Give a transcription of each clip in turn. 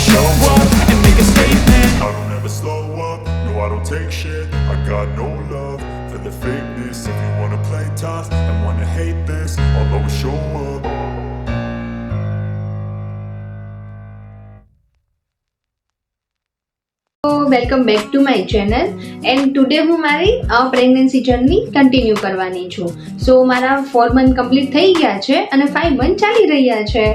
show up and make a statement. I don't ever slow up, no I don't take shit. I got no love for the fakeness. If you wanna play tough and wanna hate this, I'll always show up. Welcome back to my channel and today હું મારી pregnancy journey continue કરવાની છું. સો મારા 4 month complete થઈ ગયા છે અને 5 month ચાલી રહ્યા છે.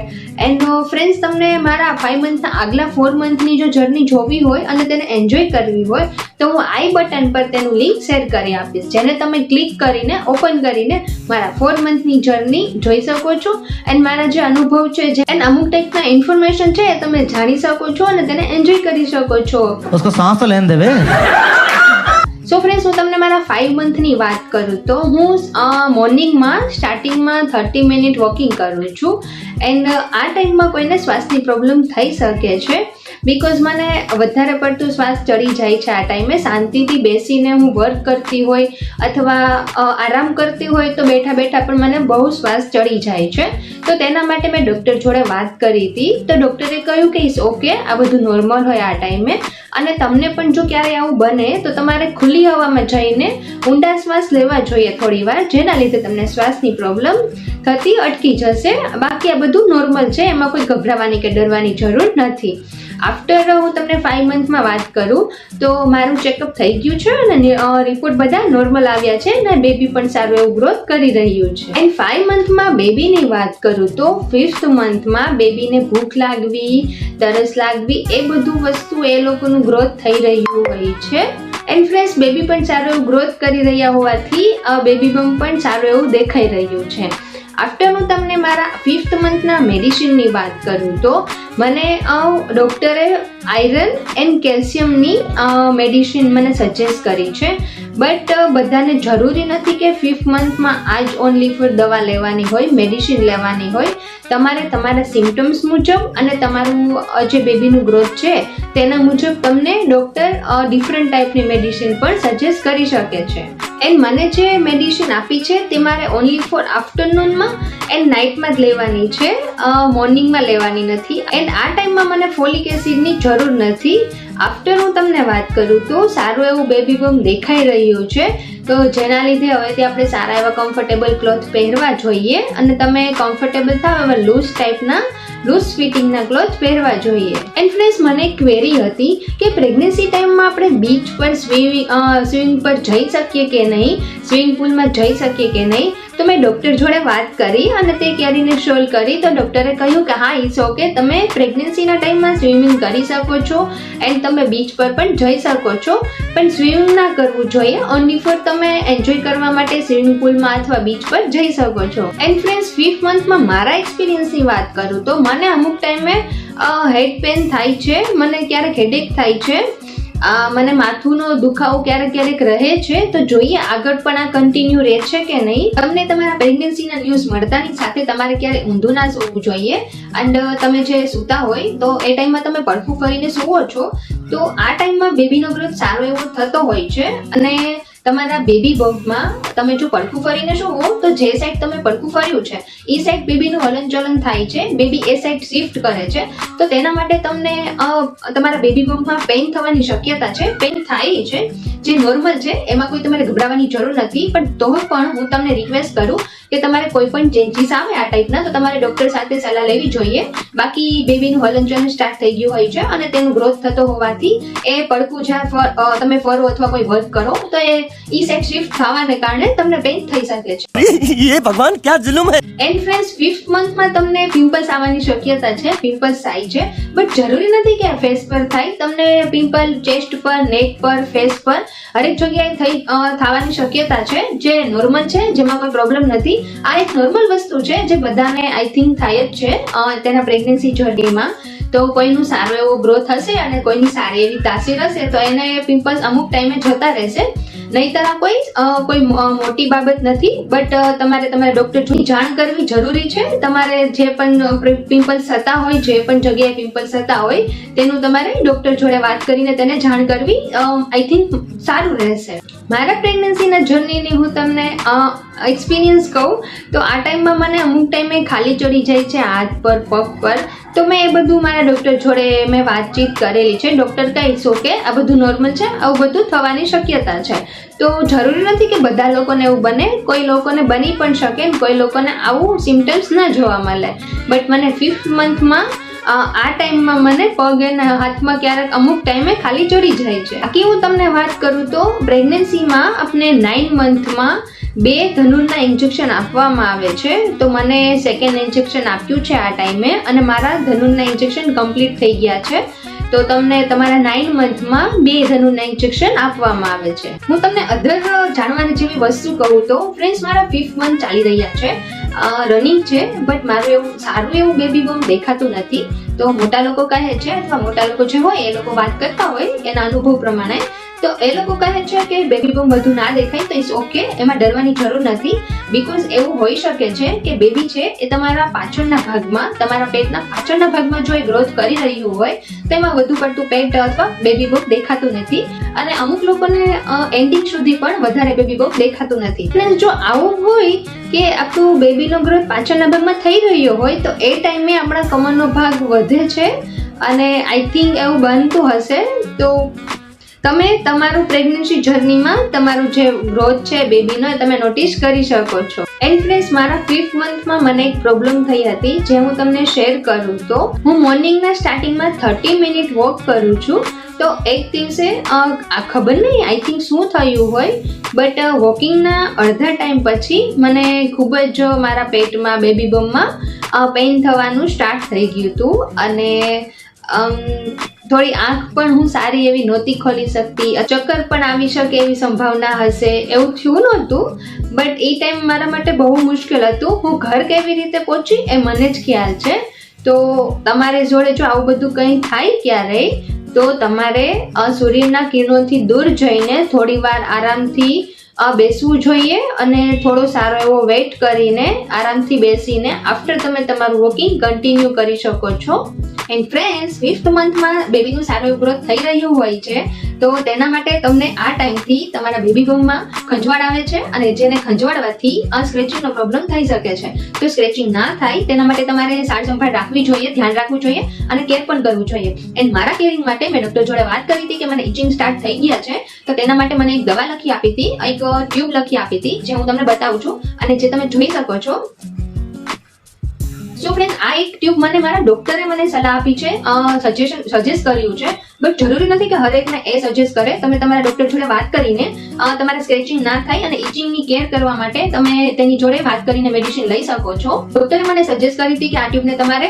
એન્ડ ફ્રેન્ડ્સ, તમને મારા 5 મંથના આગલા 4 મંથની જો જર્ની જોવી હોય અને તેને એન્જોય કરવી હોય તો હું આઈ બટન પર તેનું લિંક શેર કરી આપીશ, જેને તમે ક્લિક કરીને ઓપન કરીને મારા 4 મંથની જર્ની જોઈ શકો છો. એન્ડ મારા જે અનુભવ છે, જે અમુક ટાઈપના ઇન્ફોર્મેશન છે, એ તમે જાણી શકો છો અને તેને એન્જોય કરી શકો છો. उसको सांस तो लेने देवे. સો ફ્રેન્ડ્સ, હું તમને મારા 5 મંથની વાત કરું તો હું મોર્નિંગમાં સ્ટાર્ટિંગમાં 30 મિનિટ વોકિંગ કરું છું. એન્ડ આ ટાઈમમાં કોઈને શ્વાસની પ્રોબ્લેમ થઈ શકે છે, બિકોઝ મને વધારે પડતું શ્વાસ ચડી જાય છે. આ ટાઈમે શાંતિથી બેસીને હું વર્ક કરતી હોય અથવા આરામ કરતી હોય તો બેઠા બેઠા પણ મને બહુ શ્વાસ ચડી જાય છે. તો તેના માટે મેં ડૉક્ટર જોડે વાત કરી હતી. તો ડૉક્ટરે કહ્યું કે ઇટ્સ ઓકે, આ બધું નોર્મલ હોય આ ટાઈમે, અને તમને પણ જો ક્યારેય આવું બને તો તમારે ખુલ્લી હવામાં જઈને ઊંડા શ્વાસ લેવા જોઈએ થોડી વાર, જેના લીધે તમને શ્વાસની પ્રોબ્લેમ થતી અટકી જશે. બાકી આ બધું નોર્મલ છે, એમાં કોઈ ગભરાવાની કે ડરવાની જરૂર નથી. આફ્ટર હું તમને 5 મંથમાં વાત કરું તો મારું ચેકઅપ થઈ ગયું છે અને રિપોર્ટ બધા નોર્મલ આવ્યા છે અને બેબી પણ સારું એવું ગ્રોથ કરી રહ્યું છે. એન્ડ 5 મંથમાં બેબીની વાત કરું તો 5th મંથમાં બેબીને ભૂખ લાગવી, તરસ લાગવી, એ બધું વસ્તુ એ લોકોનું ગ્રોથ થઈ રહ્યું હોય છે. એન્ડ ફ્રેન્ડ્સ, બેબી પણ સારું એવું ગ્રોથ કરી રહ્યા હોવાથી બેબી બમ્પ પણ સારું એવું દેખાઈ રહ્યું છે. આફ્ટર હું તમને મારા 5th મંથના મેડિસિનની વાત કરું તો મને ડૉક્ટરે આયરન એન્ડ કેલ્શિયમની મેડિસિન મને સજેસ્ટ કરી છે. બટ બધાને જરૂરી નથી કે 5th મંથમાં આ જ ઓનલી ફોર દવા લેવાની હોય, મેડિસિન લેવાની હોય. તમારે તમારા સિમ્ટમ્સ મુજબ અને તમારું જે બેબીનું ગ્રોથ છે તેના મુજબ તમને ડૉક્ટર ડિફરન્ટ ટાઈપની મેડિસિન પણ સજેસ્ટ કરી શકે છે. એન્ડ મને જે મેડિસિન આપી છે તે મારે ઓનલી ફોર આફ્ટરનૂનમાં એન્ડ નાઇટમાં જ લેવાની છે, મોર્નિંગમાં લેવાની નથી. એન્ડ આ ટાઈમમાં મને ફોલિક એસિડની જરૂર નથી. આફ્ટર હું તમને વાત કરું તો સારું એવું બેબી બમ્પ દેખાઈ રહ્યું છે, તો જેના લીધે હવેથી આપણે સારા એવા કમ્ફર્ટેબલ ક્લોથ પહેરવા જોઈએ અને તમે કમ્ફર્ટેબલ થાવ એવા લૂઝ ફિટિંગના ક્લોથ પહેરવા જોઈએ. એન્ડ ફ્રેન્ડ્સ, મને એક ક્વેરી હતી કે પ્રેગ્નન્સી ટાઈમમાં આપણે બીચ પર સ્વિમિંગ પર જઈ શકીએ કે નહીં, સ્વિમિંગ પુલમાં જઈ શકીએ કે નહીં. તો મેં ડૉક્ટર જોડે વાત કરી અને તે ક્વેરીને સોલ્વ કરી. તો ડૉક્ટરે કહ્યું કે હા, ઇટ્સ ઓકે, તમે પ્રેગ્નન્સીના ટાઈમમાં સ્વિમિંગ કરી શકો છો એન્ડ તમે બીચ પર પણ જઈ શકો છો, પણ સ્વિમિંગ ના કરવું જોઈએ. ઓનલી ફોર તમે એન્જોય કરવા માટે સ્વિમિંગ પુલમાં અથવા બીચ પર જઈ શકો છો. એન્ડ ફ્રેન્ડ્સ, 5th મંથમાં મારા એક્સપિરિયન્સની વાત કરું તો મને અમુક ટાઈમે હેડ પેન થાય છે, મને ક્યારેક હેડેક થાય છે, મને માથુંનો દુખાવો ક્યારેક રહે છે. તો જોઈએ આગળ પણ આ કન્ટિન્યુ રહે છે કે નહીં. તમને તમારા પ્રેગ્નન્સીના ન્યૂઝ મળતાની સાથે તમારે ક્યારે ઊંધું ના સૂવું જોઈએ. એન્ડ તમે જે સૂતા હોય તો એ ટાઈમમાં તમે પડખું કરીને સૂવો છો તો આ ટાઈમમાં બેબીનો ગ્રોથ સારો એવો થતો હોય છે. અને તમારા બેબી બમ્પમાં તમે જો પડખું ફરીને સૂવો તો જે સાઈડ તમે પડખું ફર્યું છે એ સાઈડ બેબીનું હલનચલન થાય છે, બેબી એ સાઈડ શિફ્ટ કરે છે. તો તેના માટે તમને તમારા બેબી બમ્પમાં પેઇન થવાની શક્યતા છે, પેઇન થાય છે, જે નોર્મલ છે, એમાં કોઈ તમારે ગભરાવાની જરૂર નથી. પણ તો પણ હું તમને રિક્વેસ્ટ કરું કે તમારે કોઈ પણ ચેન્જીસ આવે આ ટાઈપના તો તમારે ડૉક્ટર સાથે સલાહ લેવી જોઈએ. બાકી બેબીનું હલનચલન સ્ટાર્ટ થઈ ગયું હોય છે અને તેનું ગ્રોથ થતો હોવાથી એ પડખું જ્યાં તમે ફરો અથવા કોઈ વર્ક કરો તો એ સાઈડ શિફ્ટ થવાને કારણે તમને પેઇન થઈ શકે છે. ये भगवान क्या जुल्म है. એન્ડ ફ્રેન્ડ્સ, 5th મંથમાં તમને પિમ્પલ્સ આવવાની શક્યતા છે, પિમ્પલ્સ થાય છે, બટ જરૂરી નથી કે ફેસ પર થાય. તમને પિમ્પલ ચેસ્ટ પર, નેક પર, ફેસ પર હરેક જગ્યાએ થવાની શક્યતા છે, જે નોર્મલ છે, જેમાં કોઈ પ્રોબ્લેમ નથી. આ એક નોર્મલ વસ્તુ છે જે બધાને આઈ થિંક થાય જ છે તેના પ્રેગ્નન્સી જર્નીમાં. તો કોઈનું સારો એવો ગ્રોથ હશે અને કોઈની સારી એવી તાસીર હશે તો એને પિમ્પલ્સ અમુક ટાઈમે જતા રહેશે. નહીંતર કોઈ મોટી બાબત નથી. બટ તમારે તમારા ડૉક્ટરની જાણ કરવી જરૂરી છે. તમારે જે પણ પિમ્પલ્સ થતા હોય, જે પણ જગ્યાએ પિમ્પલ્સ થતા હોય તેનું તમારે ડૉક્ટર જોડે વાત કરીને તેને જાણ કરવી આઈ થિંક સારું રહેશે. મારા પ્રેગ્નન્સીના જર્નીની હું તમને એક્સપિરિયન્સ કહું તો આ ટાઈમમાં મને અમુક ટાઈમે ખાલી ચડી જાય છે હાથ પર, પગ પર, તો મેં એ બધું મારા ડૉક્ટર જોડે મેં વાતચીત કરેલી છે. ડૉક્ટર કહીશ ઓકે આ બધું નોર્મલ છે, આવું બધું થવાની શક્યતા છે. તો જરૂરી નથી કે બધા લોકોને એવું બને, કોઈ લોકોને બની પણ શકે, કોઈ લોકોને આવું સિમ્ટમ્સ ના જોવા મળે. બટ મને 5th મંથમાં આ ટાઈમમાં મને પગ અને હાથમાં ક્યારેક અમુક ટાઈમે ખાલી ચડી જાય છે. બાકી હું તમને વાત કરું તો પ્રેગ્નન્સીમાં આપણે 9 મંથમાં 2 ધનુરના ઇન્જેક્શન આપવામાં આવે છે. તો મને સેકન્ડ ઇન્જેક્શન આપ્યું છે આ ટાઈમે અને મારા ધનુરના ઇન્જેક્શન કમ્પ્લીટ થઈ ગયા છે. તો તમને તમારા 9 મંથમાં 2 ધનુરના ઇન્જેક્શન આપવામાં આવે છે. હું તમને અધર જાણવાની જેવી વસ્તુ કહું તો ફ્રેન્ડ્સ મારા 5th મંથ ચાલી રહ્યા છે, રનિંગ છે, બટ મારું એવું સારું એવું બેબી બમ્પ દેખાતું નથી. તો મોટા લોકો કહે છે અથવા મોટા લોકો જે હોય એ લોકો વાત કરતા હોય એના અનુભવ પ્રમાણે, તો એ લોકો કહે છે કે બેબી બમ્પ બધું ના દેખાય તો ઇટ્સ ઓકે, એમાં ડરવાની જરૂર નથી. બીકોઝ એવું હોઈ શકે છે કે બેબી છે એ તમારા પાછળના ભાગમાં, તમારા પેટના પાછળના ભાગમાં જો એ ગ્રોથ કરી રહ્યું હોય તો એમાં વધુ પડતું પેટ અથવા બેબી બમ્પ દેખાતું નથી અને અમુક લોકોને એન્ડિંગ સુધી પણ વધારે બેબી બમ્પ દેખાતું નથી. અને જો આવું હોય કે આપણું બેબીનો ગ્રોથ પાછળના ભાગમાં થઈ રહ્યો હોય તો એ ટાઈમે આપણા કમરનો ભાગ વધે છે અને આઈ થિંક એવું બનતું હશે. તો તમે તમારું પ્રેગ્નન્સી જર્નીમાં તમારું જે ગ્રોથ છે બેબીનો તમે નોટિસ કરી શકો છો. એન્ડ ફ્રેન્ડ્સ મારા 5th મંથમાં મને એક પ્રોબ્લેમ થઈ હતી જે હું તમને શેર કરું. તો હું મોર્નિંગના સ્ટાર્ટિંગમાં 30 મિનિટ વોક કરું છું. તો એક દિવસે ખબર નહીં આઈ થિંક શું થયું હોય, બટ વોકિંગના અડધા ટાઈમ પછી મને ખૂબ જ મારા પેટમાં બેબી બમ્પમાં પેઇન થવાનું સ્ટાર્ટ થઈ ગયું હતું અને થોડી આંખ પણ હું સારી એવી નહોતી ખોલી શકતી, ચક્કર પણ આવી શકે એવી સંભાવના હશે, એવું થયું નહોતું. બટ એ ટાઈમ મારા માટે બહુ મુશ્કેલ હતું. હું ઘર કેવી રીતે પહોંચી એ મને જ ખ્યાલ છે. તો તમારે જોડે જો આવું બધું કંઈ થાય ક્યારેય તો તમારે સૂર્યના કિરણોથી દૂર જઈને થોડી વાર આરામથી બેસવું જોઈએ અને થોડો સારો એવો વેઇટ કરીને આરામથી બેસીને આફ્ટર તમે તમારું વોકિંગ કન્ટિન્યુ કરી શકો છો. એન્ડ ફ્રેન્ડ્સ 5th મંથમાં બેબીનું સારું એવું ગ્રોથ થઈ રહ્યું હોય છે તો તેના માટે તમને આ ટાઈમથી તમારા બેબી બમ્પમાં ખંજવાળ આવે છે અને જેને ખંજવાળવાથી સ્ક્રેચિંગનો પ્રોબ્લેમ થઈ શકે છે. તો સ્ક્રેચિંગ ના થાય તેના માટે તમારે સાર સંભાળ રાખવી જોઈએ, ધ્યાન રાખવું જોઈએ અને કેર પણ કરવું જોઈએ. એન્ડ મારા કેરિંગ માટે મેં ડૉક્ટર જોડે વાત કરી હતી કે મને ઇચિંગ સ્ટાર્ટ થઈ ગયા છે તો તેના માટે મને એક દવા લખી આપી હતી, એક ટ્યુબ લખી આપી હતી જે હું તમને બતાવું છું અને જે તમે જોઈ શકો છો. સો ફ્રેન્ડ આ એક ટ્યુબ મને મારા ડોક્ટરે મને સલાહ આપી છે, સજેસ્ટ કર્યું છે. બટ જરૂરી નથી કે હરેકને એ સજેસ્ટ કરે. તમે તમારા ડોક્ટર જોડે વાત કરીને તમારે સ્ક્રેચિંગ ના થાય અને ઇચિંગની કેર કરવા માટે તમે તેની જોડે વાત કરીને મેડિસિન લઈ શકો છો. ડોક્ટરે મને સજેસ્ટ કરી હતી કે આ ટ્યુબને તમારે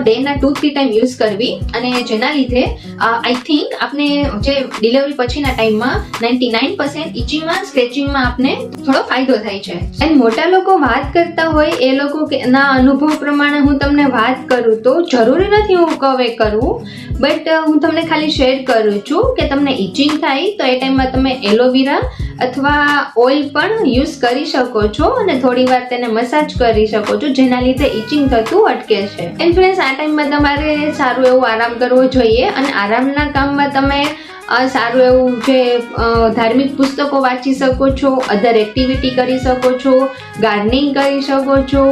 ડેના 2-3 ટાઈમ યુઝ કરવી અને જેના લીધે આઈ થિંક આપને જે ડિલિવરી પછીના ટાઈમમાં 99% ઇચિંગમાં સ્ક્રેચિંગમાં આપને થોડો ફાયદો થાય છે. એન્ડ મોટા લોકો વાત કરતા હોય એ લોકો ના અનુભવ પ્રમાણે હું તમને વાત કરું તો જરૂરી નથી હું કહે કરું, બટ હું તમને ખાલી શેર કરું છું કે તમને ઇચિંગ થાય તો એ ટાઈમમાં તમે એલોવેરા અથવા ઓઇલ પણ યુઝ કરી શકો છો અને થોડી વાર તેને મસાજ કરી શકો છો જેના લીધે ઇચિંગ થતું અટકે છે. એન્ડ ફ્રેન્ડ્સ આ ટાઈમમાં તમારે સારું એવું આરામ કરવો જોઈએ અને આરામના કામમાં તમે સારું એવું જે ધાર્મિક પુસ્તકો વાંચી શકો છો, અધર એક્ટિવિટી કરી શકો છો, ગાર્ડનિંગ કરી શકો છો,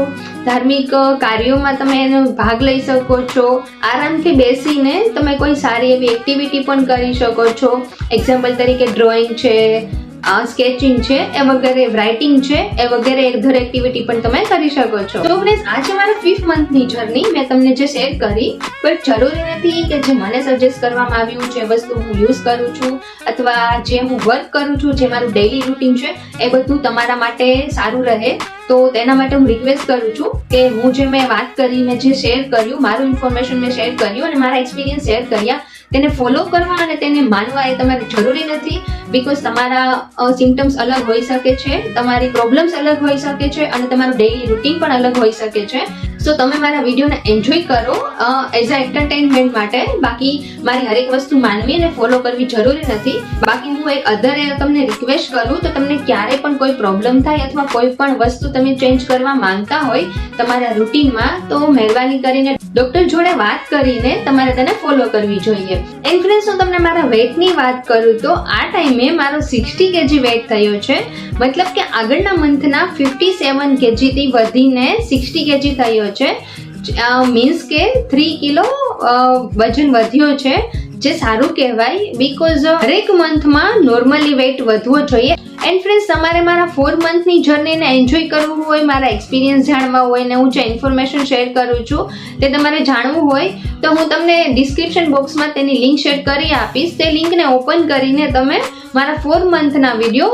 ધાર્મિક કાર્યોમાં તમે એનો ભાગ લઈ શકો છો. આરામથી બેસીને તમે કોઈ સારી એવી એક્ટિવિટી પણ કરી શકો છો. એક્ઝામ્પલ તરીકે ડ્રોઈંગ છે, સ્કેચિંગ છે એ વગેરે, રાઇટિંગ છે એ વગેરે અધર એક્ટિવિટી પણ તમે કરી શકો છો. તો ફ્રેન્ડ્સ આ છે મારા 5th મંથની જર્ની મેં તમને જે શેર કરી. બટ જરૂરી નથી કે જે મને સજેસ્ટ કરવામાં આવ્યું જે વસ્તુ હું યુઝ કરું છું અથવા જે હું વર્ક કરું છું, જે મારું ડેઇલી રૂટીન છે એ બધું તમારા માટે સારું રહે. તો તેના માટે હું રિક્વેસ્ટ કરું છું કે હું જે મેં વાત કરી, મેં જે શેર કર્યું, મારું ઇન્ફોર્મેશન મેં શેર કર્યું અને મારા એક્સપિરિયન્સ શેર કર્યા, તેને ફોલો કરવા અને તેને માનવા એ તમારે જરૂરી નથી. બીકોઝ તમારા સિમ્ટમ્સ અલગ હોઈ શકે છે, તમારી પ્રોબ્લેમ્સ અલગ હોઈ શકે છે અને તમારું ડેઇલી રૂટીન પણ અલગ હોઈ શકે છે. સો તમે મારા વિડીયોને એન્જોય કરો એઝ અ એન્ટરટેનમેન્ટ માટે. બાકી મારી હરેક વસ્તુ માનવી અને ફોલો કરવી જરૂરી નથી. બાકી હું એક અધર તમને રિક્વેસ્ટ કરું તો તમને ક્યારે પણ કોઈ પ્રોબ્લેમ થાય અથવા કોઈ પણ વસ્તુ તમે ચેન્જ કરવા માંગતા હોય તમારા રૂટીનમાં તો મહેરબાની કરીને ડોક્ટર જોડે વાત કરીને તમારે તેને ફોલો કરવી જોઈએ. એન્ડ ફ્રેન્ડ્સ હું તમને મારા વેઇટની વાત કરું તો આ ટાઈમે મારો 60 kg વેઇટ થયો છે. મતલબ કે આગળના મંથના 57 kg થી વધીને 60 kg થયો છે. મીન્સ કે 3 કિલો વજન વધ્યો છે, જે સારું કહેવાય, બીકોઝ દરેક મંથમાં નોર્મલી વેઇટ વધવો જોઈએ. એન્ડ ફ્રેન્ડ્સ, તમારે મારા 4 મંથની જર્નીને એન્જોય કરવું હોય, મારા એક્સપિરિયન્સ જાણવા હોય ને હું જે ઇન્ફોર્મેશન શેર કરું છું તે તમારે જાણવું હોય તો હું તમને ડિસ્ક્રિપ્શન બોક્સમાં તેની લિંક શેર કરી આપીશ. તે લિંકને ઓપન કરીને તમે મારા 4 મંથના વિડીયો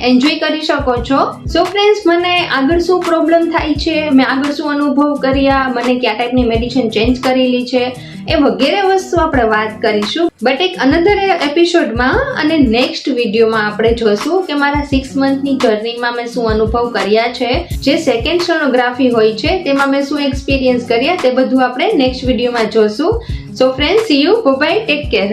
એન્જોય કરી શકો છો. સો ફ્રેન્ડ્સ, મને આગળ શું પ્રોબ્લેમ થાય છે, મેં આગળ શું અનુભવ કર્યા, મને કયા ટાઈપની મેડિસિન ચેન્જ કરેલી છે, એ વગેરે વસ્તુ આપણે વાત કરીશું. બટ એક અનધર એપિસોડમાં અને નેક્સ્ટ વિડીયોમાં આપણે જોશું કે મારા 6 મંથની જર્નીમાં મેં શું અનુભવ કર્યા છે, જે સેકન્ડ સોનોગ્રાફી હોય છે તેમાં મેં શું એક્સપિરિયન્સ કર્યા, તે બધું આપણે નેક્સ્ટ વિડીયોમાં જોશું. So friends, see you, bye, take care.